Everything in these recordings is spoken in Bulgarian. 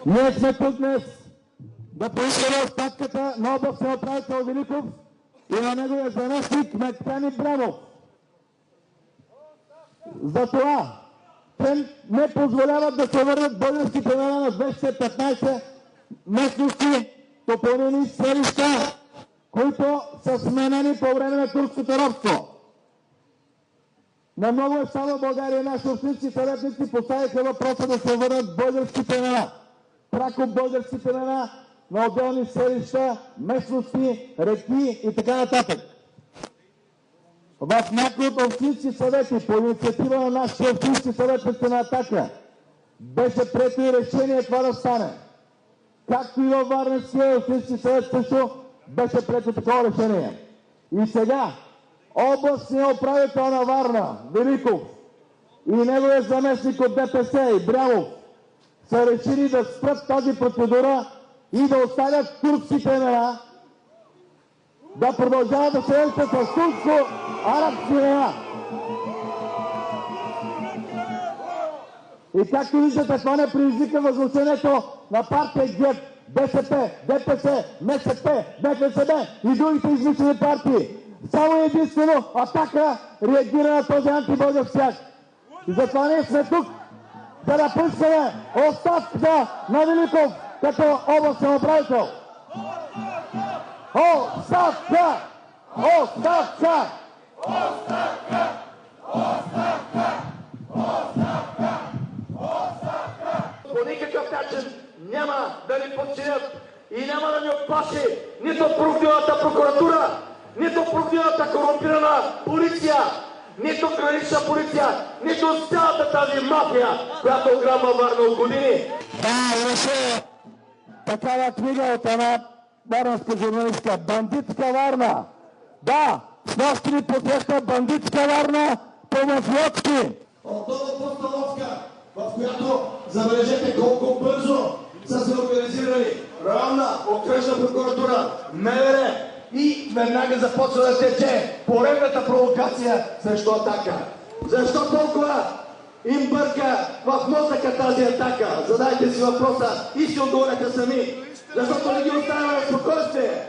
Ние сме тук днес да поискаме оставката на областния управител Великов и на неговия заместник Мехмед Ибрямов. Затова те не позволяват да се върнат българските имена на 215 местности, попълнени селища, които са сменени по време на турското робство. На много места в България наши общински съветници поставиха въпроса да се върнат българските имена. Прако българските имена на отделни селища, местности, реки и така нататък. В някои от общински съвети, по инициатива на нашите общински съветници на Атака, беше прието и решение това да стане. Както и във Варненския общински съвет също беше прието такова решение. И сега областният управител на Варна, Великов, и неговия заместник от ДПС, Ибрямов, са решили да спрат тази процедура и да оставят турските имена да продължават да се вършат с турско-арабски имена. И както виждате, това не предизвика възмущението на партия ГЕРБ, БСП, ДПС, МСП, БФСБ и другите измислени партии. Само единствено Атака реагира на този антибългарски акт. И затова ние сме тук, за да поискаме оставката на Великов като областен управител. Оставка! Оставка! Оставка! Оставка! Оставка! Оставка! По никакъв начин няма да ни подчинят и няма да ни отплаши нито профилната прокуратура, нито профилната корумпирана полиция, нито гранична полиция, нито цялата тази мафия, която ограбва Варна от години. Да, имаше такава книга от една варненска журналистка. Бандитска Варна. Да, с нощи ни посреща бандитска Варна по-мафиотски. Отново постановка, в която забележете колко бързо са се организирали районна, окръжна прокуратура, МВР и веднага започва да тече поредната провокация срещу Атака. Защо толкова им бърка в мозъка тази Атака? Задайте си въпроса и си отговорете сами. Защото не ги оставяме на спокойствие.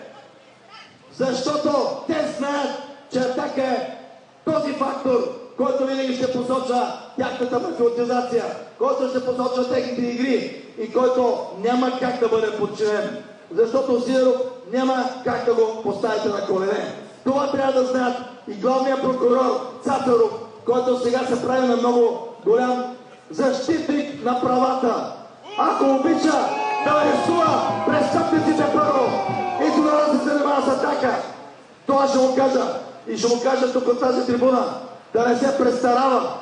Защото те знаят, че Атака е този фактор, който винаги ще посочва тяхната мафиотизация, който ще посочва техните игри и който няма как да бъде подчинен. Защото Сидеров няма как да го поставите на колене. Това трябва да знаят и главният прокурор Цацаров, който сега се прави на много голям защитник на правата. Ако обича да арестува престъпниците първо и тогава да се занимава с Атака, това ще му кажа. И ще му кажа тук от тази трибуна да не се престарава,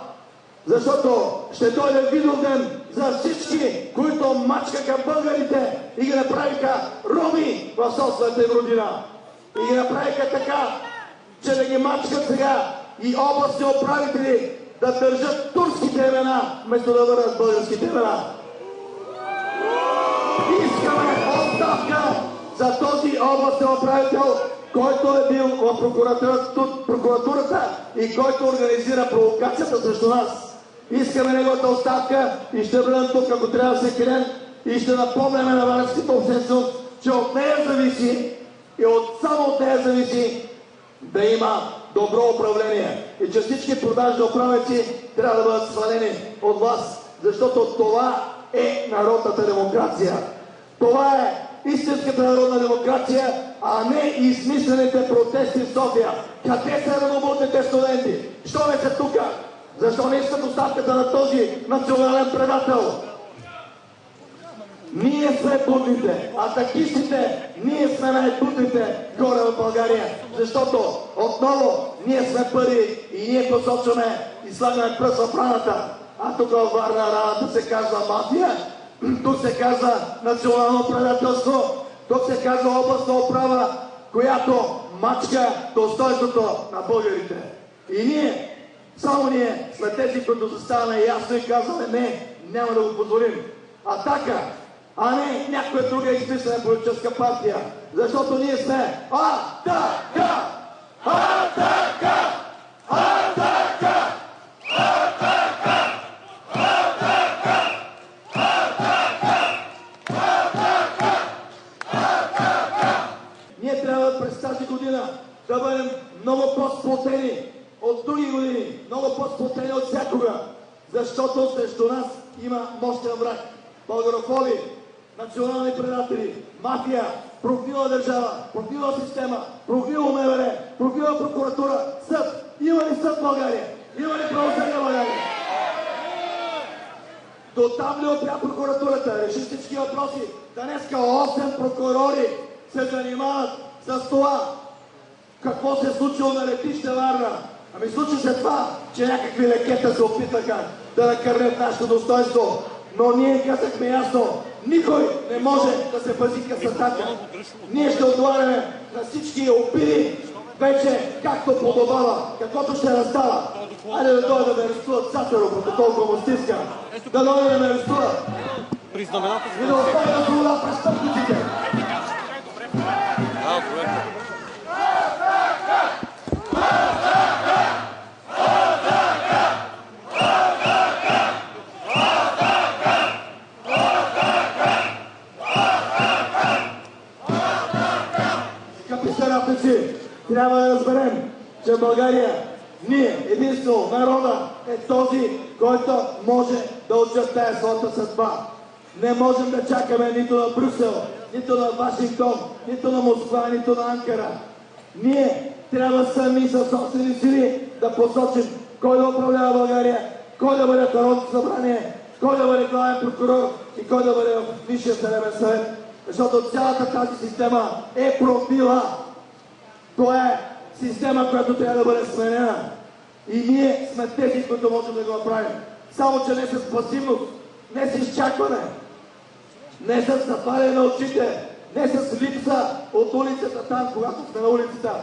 защото ще дойде Видовден за всички, които мачкаха българите и ги направиха роби в собствената им родина. И ги направиха така, че да ги мачкат сега и областни управители да държат турските имена, вместо да върнат българските имена. Искаме оставка за този областен управител, който е бил в прокуратурата и който организира провокацията срещу нас. Искаме неговата оставка и ще бъдем тук, ако трябва да се крием, и ще напомняме на варненската общественост, че от нея зависи и само от нея зависи да има добро управление и че всички продажни управници трябва да бъдат свалени от вас, защото това е народната демокрация. Това е истинската народна демокрация, а не измислените протести в София. Къде са ранобудните студенти? Що не са тука? Защо не искат оставката на този национален предател? Ние сме будните, атакистите, ние сме най-будните горе в България, защото отново ние сме първи и ние посочваме и слагаме пръст в раната. А тук във Варна раната се казва мафия, тук се казва национално предателство, тук се казва областна управа, която мачка достойството на българите. И ние, само ние сме тези, които заставаме ясно и казваме не, няма да го позволим. Атака, а не някоя друга измислена политическа партия. Защото ние сме Атака! Атака! Атака! Атака! Атака! Атака! много по-сплотени от всякога, защото срещу нас има мощен враг. Българофоби, национални предатели, мафия, прогнила държава, прогнила система, прогнило МВР, прогнила прокуратура, съд. Има ли съд в България? Има ли правосъдие в България? До там ли опря прокуратурата? Реши всички въпроси. Днеска 8 прокурори се занимават с това. Какво се е случило на летище Варна? Ами случи се това, че някакви лекета се опитаха да накърнят нашето достоинство. Но ние казахме ясно, никой не може да се пази късатака. Ние ще отговаряме на всички обиди, вече както подобава, каквото ще настава. Айде да дойде да ме арестуват Цацаров, като толкова му стиска. Да дойде да ме арестуват. И да остави на свобода престъпниците. Трябва да разберем, че в България ние, единствено народа, е този, който може да очертае своята съдба. Не можем да чакаме нито на Брюксел, нито на Вашингтон, нито на Москва, нито на Анкара. Ние трябва сами със собствени сили да посочим кой да управлява България, кой да бъде в Народното събрание, кой да бъде главен прокурор и кой да бъде в Висшия съдебен съвет. Защото цялата тази система е пробила. Това е система, която трябва да бъде сменена. И ние сме тези, които можем да го направим. Само, че не с пасивност, не с изчакване, не с затваряне на очите, не с липса от улицата там, когато сме на улицата.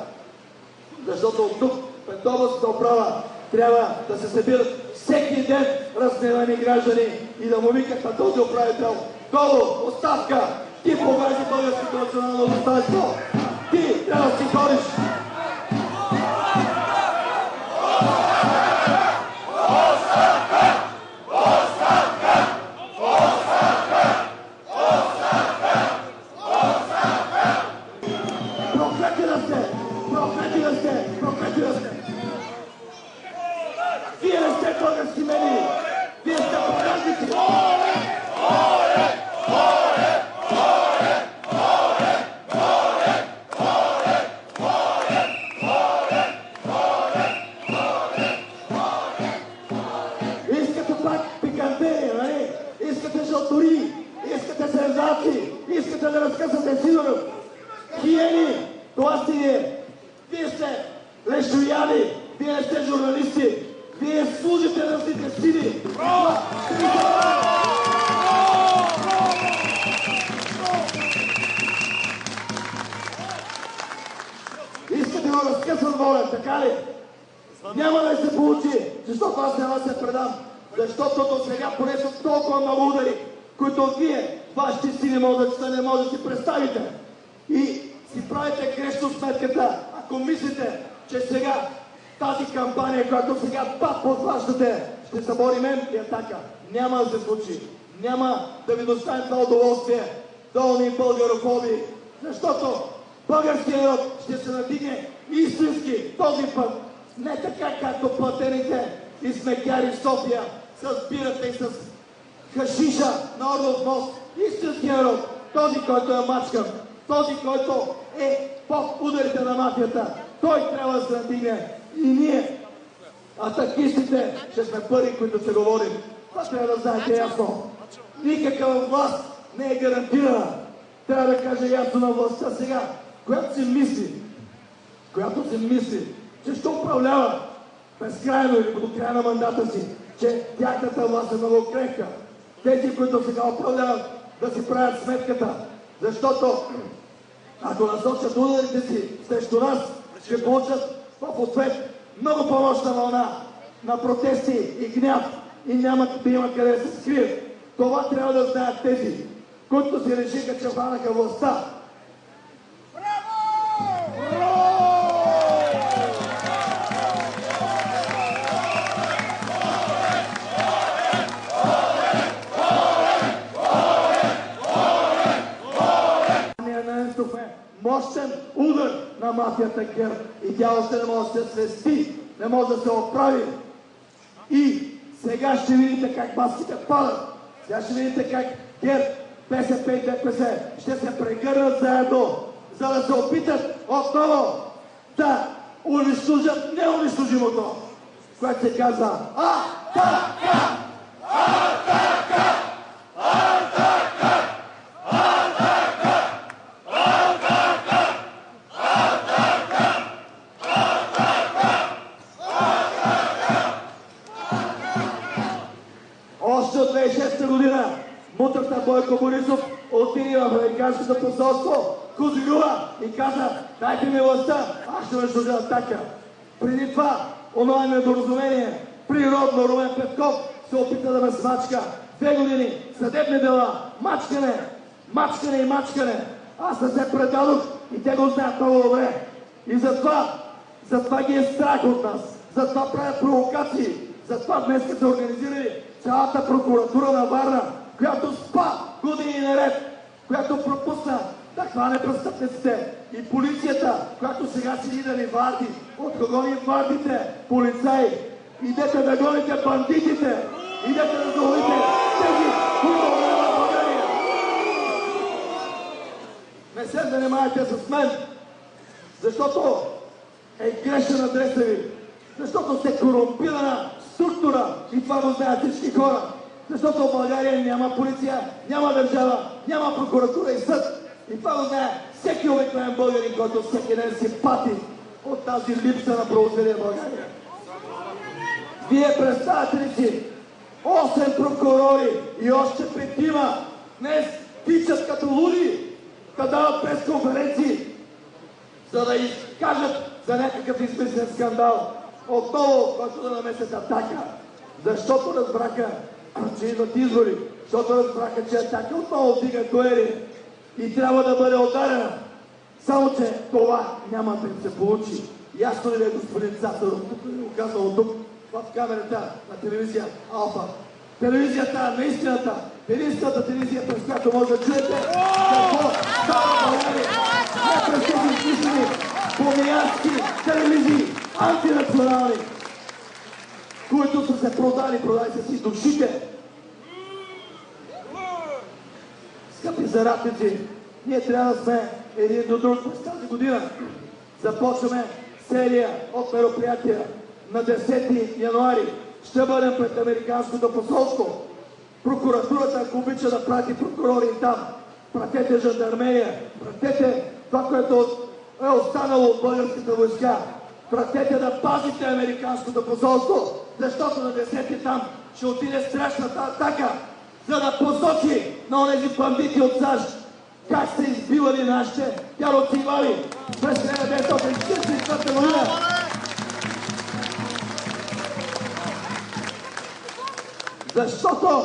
Защото от тук, пред областната управа, трябва да се събират всеки ден разгневени граждани и да му викат на този управител: Коло, оставка! Ти погази българското национално достоинство! Ти трябва да си ходиш! Проклети да сте! Проклети да сте! Проклети да сте! Вие не сте български медии! Вие сте продажници! Искате да разкъсате Сидоров. Хиени, това сте вие. Вие сте лешояди, вие не сте журналисти. Вие служите на злите сили. Искате да разкъсват Волен, така ли? Няма да се получи, защото аз няма да се предам. Защото до сега понесох толкова много удари, които вие, вашите сили мозъчета, не може да си представите. И си правите грешно сметката, ако мислите, че сега тази кампания, която сега пак подваждате, ще събори мен и Атака. Няма да се случи. Няма да ви доставим това удоволствие, долни българофоби, защото българският народ ще се надигне истински този път. Не така, както платените и смекяри в София с бирата и с хашиша на Орлов мост. Истинският народ, този, който е мачкан, този, който е под ударите на мафията, той трябва да се надигне. И ние, атакистите, ще сме първи, които се говорим. Това трябва да знаете ясно. Никаква власт не е гарантирана. Трябва да кажа ясно на властта сега, която си мисли, че ще управлява безкрайно или до края на мандата си, че тяхната власт е много крехка. Тези, които сега управляват, да си правят сметката, защото ако насочат ударите си срещу нас, ще получат в ответ много по-мощна вълна на протести и гняв и няма да има къде да се скрият. Това трябва да знаят тези, които си решиха, че хванаха властта. Мощен удар на мафията ГЕРБ и тя още не може да се свести, не може да се оправи. И сега ще видите как маските падат. Сега ще видите как ГЕРБ, БСП и ДПС ще се прегърнат заедно, за да се опитат отново да унищожат неунищожимото, което се казва Атака! Атака! Атака! Атака! Атака! Атака! Атака! Още от 2006 година мутрата Бойко Борисов отиде в американското посолство, козирува и каза: дайте ми властта, аз ще унищожа Атака. Преди това, онова недоразумение, природно Румен Петков се опита да ме смачка. 2 години съдебни дела, мачкане, мачкане и мачкане. Аз не се предадох и те го знаят много добре. И затова ги е страх от нас. Затова правят провокации. Затова днес се организирали цялата прокуратура на Варна, която спа години наред, която пропусна да хване престъпниците. И полицията, която сега седи да ни варди. От кого ни вардите, полицаи? Идете да гоните бандитите! Идете да заловите тези, които обвиняват България! Не се занимавайте с мен, защото е грешен адреса ви. Защото сте корумпирана структура и това го знаят всички хора. Защото в България няма полиция, няма държава, няма прокуратура и съд. И това го знае всеки обикновен българин, който всеки ден си пати от тази липса на правосъдие в България. Вие представяте ли си 8 прокурори и още 5 днес тичат като луди да дават пресконференции, за да изкажат за някакъв измислен скандал. Отново, който да намесят Атака. Защото разбраха, че идват избори. Защото разбраха, че Атака отново вдига дуели и трябва да бъде ударена. Само, че това няма да им се получи. Ясно ли е, господин Цацаров, тук ли го казвам тук, в камерата на телевизия Алфа. Телевизията на истината, единствената телевизия, през която може да чуете какво става в България. Не през тези измислени помиянски телевизии, антинационални, които са се продали са си душите. Скъпи заратници, ние трябва да сме един до друг през тази година. Започваме серия от мероприятия. На 10 януари ще бъдем пред Американското посолство. Прокуратурата, ако обича да прати прокурори там, пратете жандармерия, пратете това, което е останало от българската войска. Пратете да пазите Американското посолство, защото на 10 там ще отиде страшната Атака, за да посочи на онези бандити от САЩ как са избивали нашите тяроци и вали през 1944 година. Защото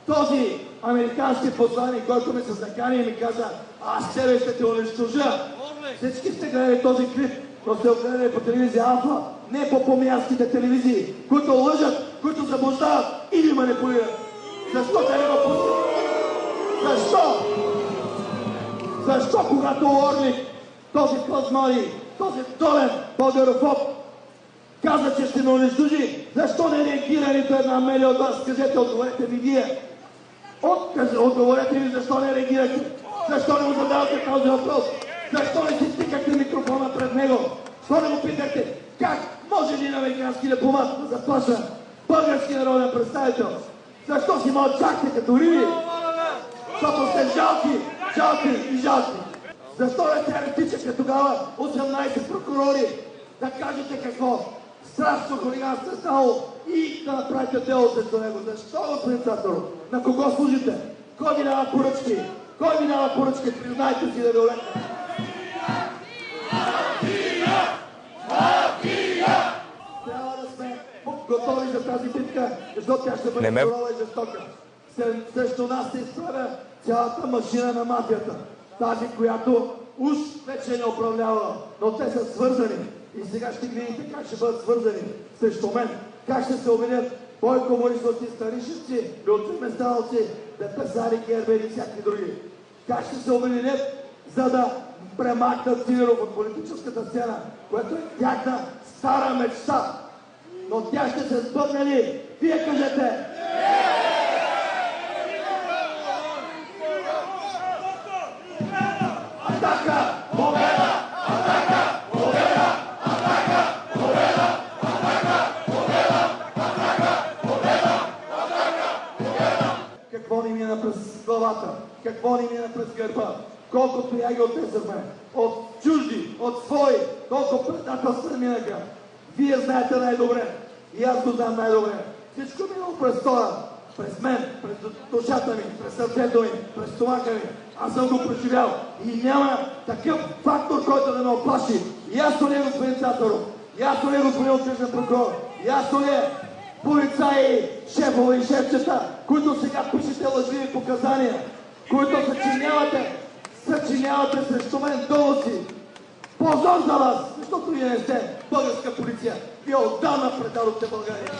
този американски посланик, който ми се закани и ми каза: аз тебе ще те унищожа. Всички сте гледали този клип, но сте гледали по телевизия Алфа, не по помиянските телевизии, които лъжат, които заблуждават или манипулират. Защо те не го пускат? Защо? Защо когато Орлик, този плазмали, този долен българофоб, каза, че ще ме унищожи, защо не реагира нито една меля от вас? Кажете, отговорете ми вие. Отговорете ми защо не реагирате. Защо не му задавате този въпрос? Защо не си стикахте микрофона пред него? Защо не му питахте как може един американски дипломат да заплаша български народен представител? Защо си мълчахте като риби? Защото сте жалки, жалки и жалки. Защо не се ретичахте тогава 18 прокурори да кажете какво страшно хулиганство е станало и да направите дело срещу него? Защо, господин Цацаров? На кого служите? Кой ви дава поръчки? Кой ви дава поръчки? Признайте си да ви олете. Трябва да сме готови за тази битка, защото тя ще бъде сурова и жестока. Срещу нас се изправя цялата машина на мафията. Тази, която уж вече не управлява, но те са свързани. И сега ще видите как ще бъдат свързани срещу мен. Как ще се обвинят Бойко Борисовци, Станишевци, Люци Местановци, Депесари, Гербери и всякакви други. Как ще се обвинят, за да премахнат Сидеров от политическата сцена, което е тяхна стара мечта. но тя ще се сбъдне ли? Вие кажете! Атака! Победа! Атака! Победа! Атака! Победа! Атака! Победа! Атака! Победа! Атака! Победа! Какво ни мина през главата? Какво ни мина през гърба? Колко тояги отнесахме? От чужди, от свои, колко предателства минаха. Вие знаете най-добре. И аз го знам най-добре. Всичко минало през това. През мен, през душата ми, през сърцето ми, през стомаха ми. Аз съм го преживял. И няма такъв фактор, който да ме оплаши. Ясно ли е, господин Цацаров? Ясно ли е, господин окръжен прокурор? Ясно ли е, полицаи, шефове и шефчета, които сега пишете лъжливи показания, които съчинявате срещу мен доноси. Позор за вас, защото вие не сте българска полиция. Вие отдавна предадохте България.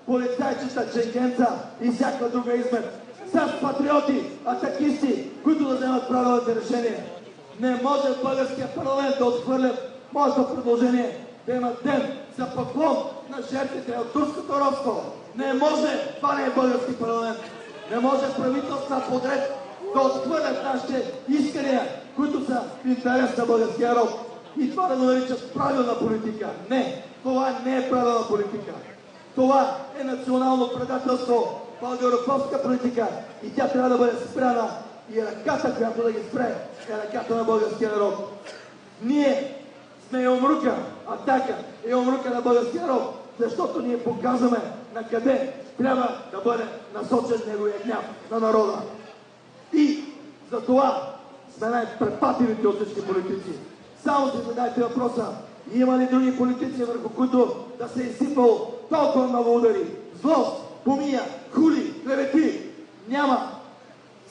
Полицайчета, ченгенца и всяка друга измет са патриоти, атакисти, които да вземат правилните решения. Не може в българския парламент да отхвърлят моето предложение да има ден за поклон на жертвите от турското робство. Не може, това не е български парламент. Не може правителства подред да отхвърлят нашите искания, които са в интерес на българския род. И това да го наричат правилна политика. Не, това не е правилна политика. Това е национално предателство, българофобска политика и тя трябва да бъде спряна. И ръката, която да ги спре, е ръката на българския народ. Ние сме Юмрука, Атака и Юмрука на българския народ, защото ние показваме на къде трябва да бъде насочен неговия гняв на народа. И за това сме най-препативите от всички политици. Само си задайте въпроса, има ли други политици, върху които да се изсипало толкова много удари? Злост, помия, хули, клевети. Няма.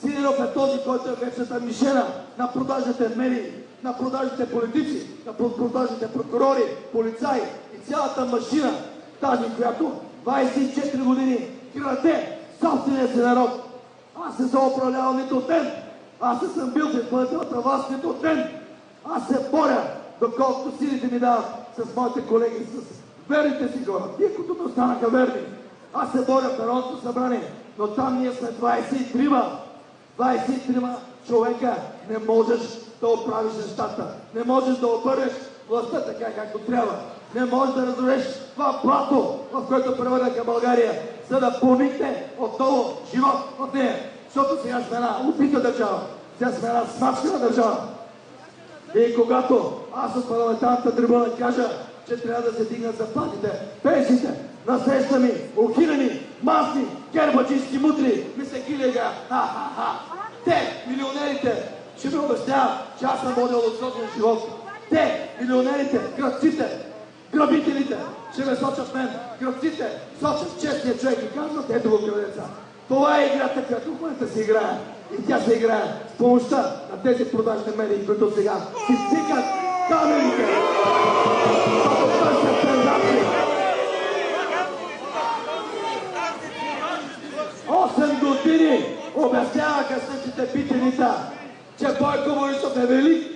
Сидеров е този, който е вечната мишена на продажните медии, на продажните политици, на продажните прокурори, полицаи и цялата машина, тази, която 24 години краде собствения си народ. Аз не съм управлявал нито ден. Аз не съм бил в изпълнителната власт нито ден. Аз се боря, доколкото силите ми дават с моите колеги, с верните си хора, тия, които ми останаха верни. Аз се боря в Народното събрание, но там ние сме 23 човека. Не можеш да оправиш нещата. Не можеш да обърнеш властта така, както трябва. Не можеш да разореш това блато, в което превърнаха България, за да поникне отново живот от нея. Защото сега сме една убита държава. Сега сме една смачкана държава. И когато аз от парламентарната трибуна кажа, че трябва да се дигнат заплатите, пенсиите, на среща ми, ухилени, масни, гербаджийски мутри, ми се килега. Те, милионерите, ще ми обясняват, че аз съм водил отсотен живот. Те, милионерите, крадците, грабителите, ще ме сочат мен. Крадците сочат честния човек и казват, ето го крадеца. Това е играта, която в момента се играе. И тя се играе с помощта на тези продажни медии, които сега си цикат камерите. Защото търсят сензации. 8 години обясняваха същите питаница, че Бойко Борисов е велик.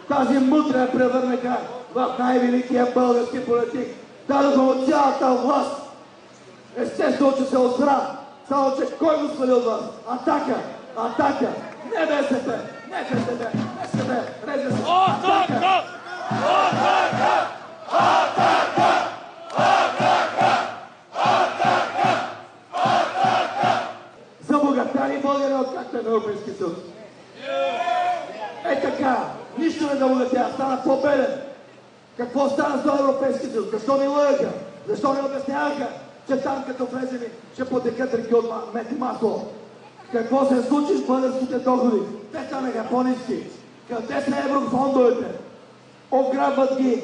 Тази мутра я превърнаха в най-великия български политик. Дадоха от цялата власт. Естествено, че се осра. Само, че кой го свали от вас? Атака! Атака! Не БСП! Не БСП! Не себе! Реже се! Атака! Атака! Атака! Атака! Атака! Атака! Забогатяни българи от както е на Европейски съюз. Е така! Нищо не забогатя! Стана по-беден! Какво стана с Европейски съюз? Защо не лъгаха? Защо не обясняваха, че там като влезем ще потекат реки от мед и масло? Какво се случи с българските доходи? Те станаха по-ниски. Къде са еврофондовете? Ограбват ги.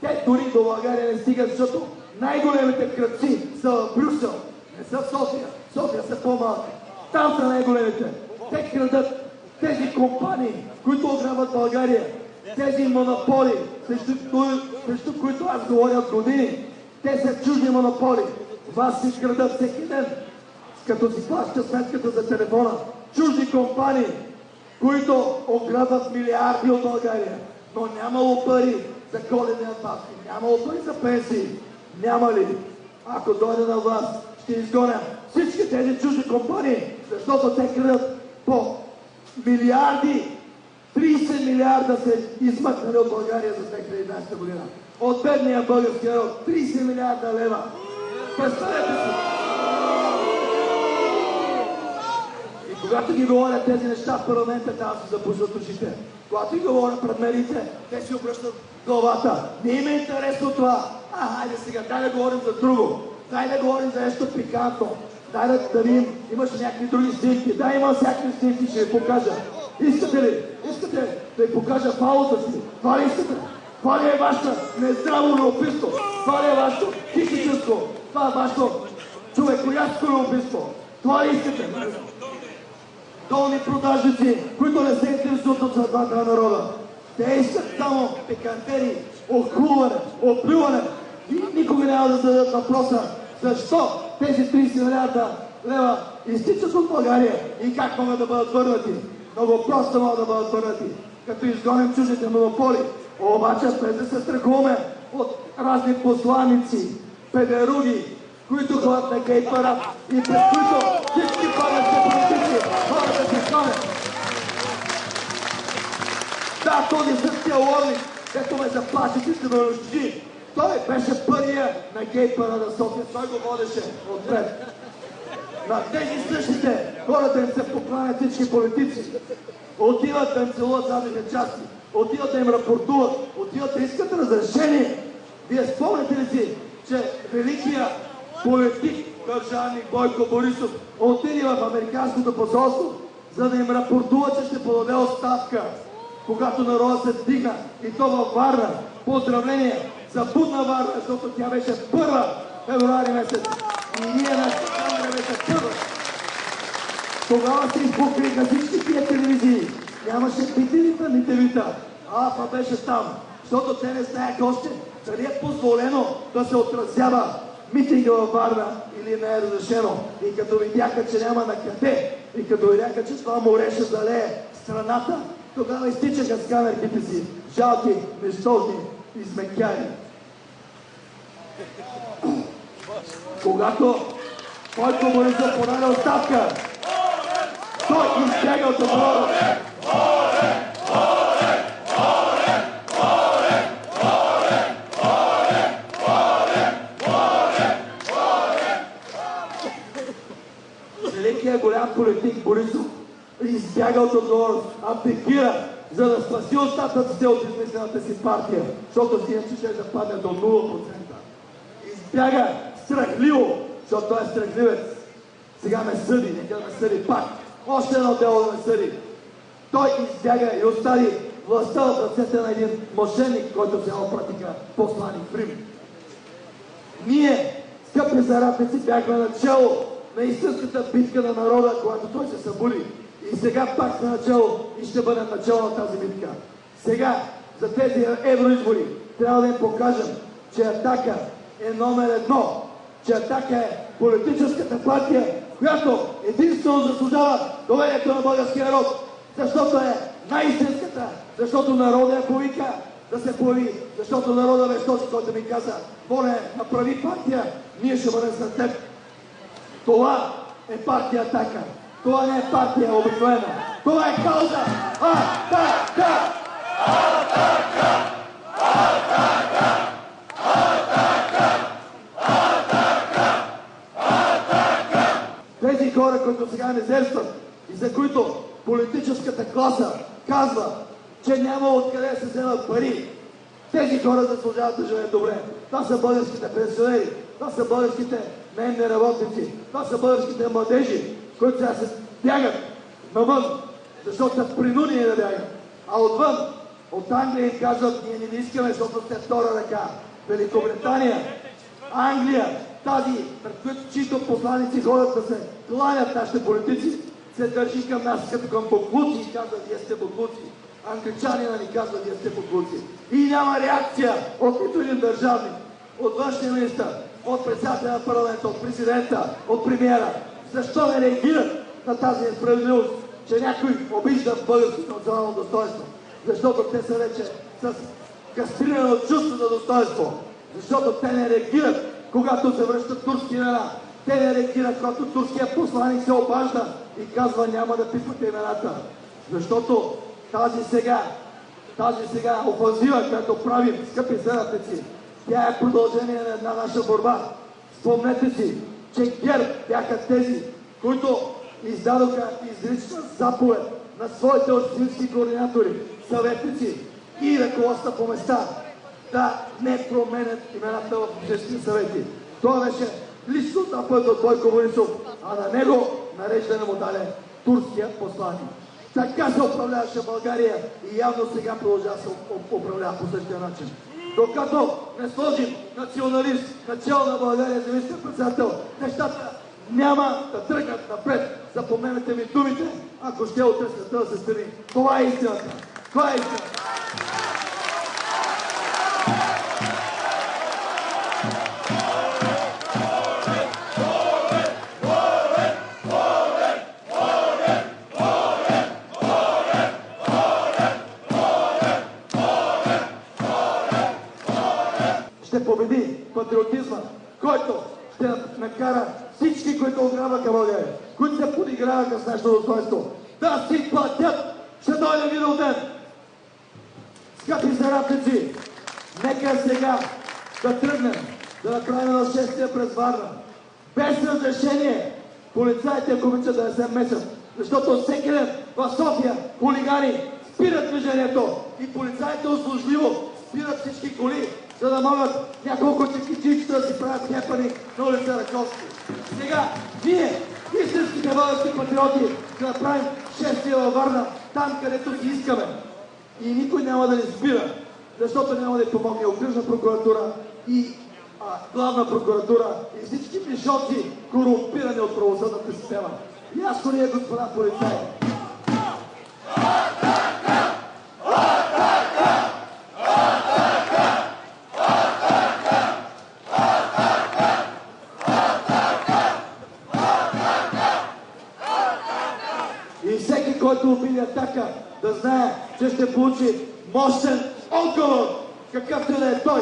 Те дори до България не стигат, защото най-големите крадци са в Брюксел. Не са в София. София са по-малки. Там са най-големите. Те крадат тези компании, които ограбват България. Тези монополи, срещу които аз говоря от години. Те са чужди монополи. вас си крадат всеки ден, като си плащат сметката за телефона. Чужди компании, които ограбват милиарди от България, но нямало пари за коледни надбавки, нямало пари за пенсии. Няма ли? Ако дойде на власт, ще изгоня всички тези чужди компании, защото те крадат по милиарди. 30 милиарда се измъкнали от България за 2011 година. От бедния български народ 30 милиарда лева. Представете си! И когато ги говорят тези неща в парламента, трябва да се запушват ушите. Когато ги говорят пред медиите, те си обръщат главата. Не им е интересно това. Хайде сега, дай да говорим за друго. Дай да говорим за нещо пикантно. Дай да видим, имаш някакви други снимки. Да, има всякакви снимки, ще ви покажа. Искате ли? Искате да ви покажа фалата си? Това ли искате? Това ли е вашето нездраво любопитство? Това ли е вашето хищническо? Това е вашето човекоядско любопитство? Това ли искате? Долни продажници, които не се интересуват от съдбата на народа. Те искат само пикантери, охулване, оплюване. И никога няма да зададат въпроса защо тези 30 милиарда лева изтичат от България и как могат да бъдат върнати. Много просто могат да бъдат върнати, като изгоним чуждите монополи. Обаче без да се страхуваме от разни посланици, педеруги, които ходят на гей парад и пред които всички български политици ходят да се склонят. Да, този същия лорник, като ме заплаши, че ще ме унищожи. Той беше първия на гей парада София. Той го водеше отпред. На тези същите хората им се покланят всички политици. Отиват да им целуват задните части. Отиват да им рапортуват. Отиват да искат разрешение. Вие спомняте ли си, че великия политик, държавник Бойко Борисов, отиде в американското посолство, за да им рапортува, че ще подаде оставка, когато народът се вдигна, и то във Варна. Поздравление за будна Варна, защото тя беше първа февруари месец. И ние нашата камера беше първа. Тогава се изпокриха всички тия телевизии. Нямаше битевита, нито вита. Това беше там. Защото те не знаеха още дали е позволено да се отразява митинга във Варна или не е разрешено. И като видяха, че няма на къде, и като видяха, че това море ще залее страната, тогава изтичаха с камерките си. Жалки, нещожни, измекяни. Когато Бойко Борисов подаде оставка, той избяга от народа. Великият голям политик Борисов избяга от отговорност, абдикира, за да спаси остатъците от измислената си партия, защото си иначе ще западне до 0%. Избяга страхливо, защото той е страхливец. Сега ме съди, нека да ме съди пак. Още едно дело да ме съди. Той избяга и остави властта в ръцете на един мошенник, който сега пратика посланик в Рим. Ние, скъпи заратници, бяхме начало на истинската битка на народа, когато той се събуди. И сега пак сме начало и ще бъдем начало на тази битка. Сега, за тези евроизбори, трябва да им покажем, че Атака е номер едно, че Атака е политическата партия, която единствено заслужава доверието на българския народ, защото е най-истинската, защото народът я повика да се появи, защото народът беше този, който ми каза: Боне, направи партия, ние ще бъдем след теб. Това е партия Атака. Това не е партия обикновена. Това е кауза Атака! Атака! Атака! Атака! Атака! Атака! Тези хора, които сега не зерстват и за които политическата класа казва, че няма откъде да се вземат пари, тези хора заслужават да живеят добре. Това са българските пенсионери, това са българските наемни работници, това са българските младежи, които сега се бягат навън, защото са принудени да бягат. А отвън, от Англия им казват: ние не ви искаме, защото сте втора ръка. Великобритания, Англия, тази, пред чието посланици ходят да се кланят нашите политици, се държи към нас като към боклуци и казва: вие сте боклуци. Англичанина ни казва: вие сте боклуци. И няма реакция от нито един държавник, от външния министър, от председателя на парламента, от президента, от премиера. Защо не реагират на тази несправедливост, че някой обижда българското национално достоинство? Защото те са вече с кастрирано чувство за достоинство. Защото те не реагират, когато се връщат турски имена. Те не реагират, когато турският посланик се обажда и казва: няма да пипате имената. Защото тази сега офанзива, която правим, скъпи съратници, тя е продължение на една наша борба. Спомнете си, че ГЕРБ бяха тези, които издадоха изрична заповед на своите общински координатори, съветници и ръководства по места да не променят имената в общински съвети. Това беше лично заповед от Бойко Борисов, а на него нареждане му даде турския посланик. Така се управляваше България и явно сега продължава да се управлява по същия начин. Докато не сложим националист начало на България за министър-председател, нещата няма да тръгнат напред. Запомнете ми думите, ако ще утре света да се страни. Това е истината. Това е истината. Ще победи патриотизма, който ще накара всички, които ограбваха България, които се подиграваха с нашето достоинство, да си платят. Ще дойде Виделден. Скъпи съратници, нека сега да тръгнем, да направим нашествие през Варна. Без разрешение полицаите, ако обичат, да не се месят, защото всеки ден в София хулигани спират движението и полицаите услужливо спират всички коли, за да могат няколко чекичичета да си правят хепани на улица Раковски. Сега ние, истинските български патриоти, ще направим шествие във Варна, там където си искаме. И никой няма да ни спира, защото няма да ни помогне окръжна прокуратура и главна прокуратура и всички пишоци, корумпирани от правосъдната система. Ясно ли е, господа полицаи? Който обиди Атака, да знае, че ще получи мощен отговор, какъвто да е той.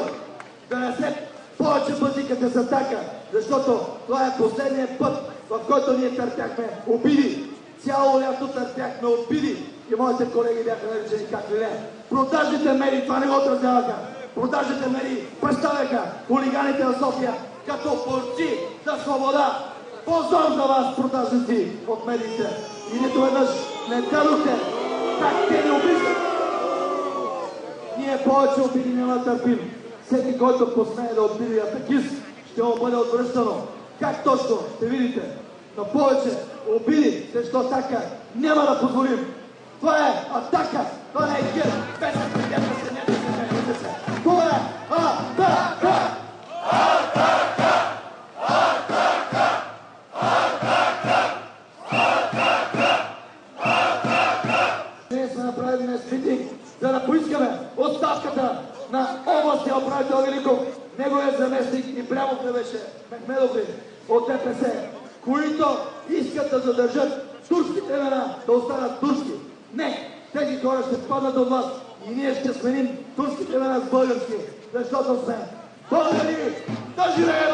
Да не се повече пътикате с Атака, защото това е последният път, в който ние търпяхме обиди. Цяло лято търпяхме обиди и моите колеги бяха наричани как ли не. Продажните медии това не го отразяваха. Продажните медии представяха хулиганите на София като борци за свобода. Позор за вас, продажници от медиите. И нито веднъж не дадохте как те ни обиждат. Ние повече обиди няма да търпим. Всеки, който посмее да обиди атакист, ще му бъде отвръщано. Как точно? Ще видите. Но повече обиди срещу Атака няма да позволим. Това е Атака. Това не е ГЕРБ. Без да се не се. Това е Атака. За да поискаме оставката на областния управител Великов, неговият заместник и прямо беше Мехмедовли от ДПС, които искат да задържат турските имена да останат турски. Не, тези хора ще паднат от вас и ние ще сменим турските имена с български, защото сме българи, да живее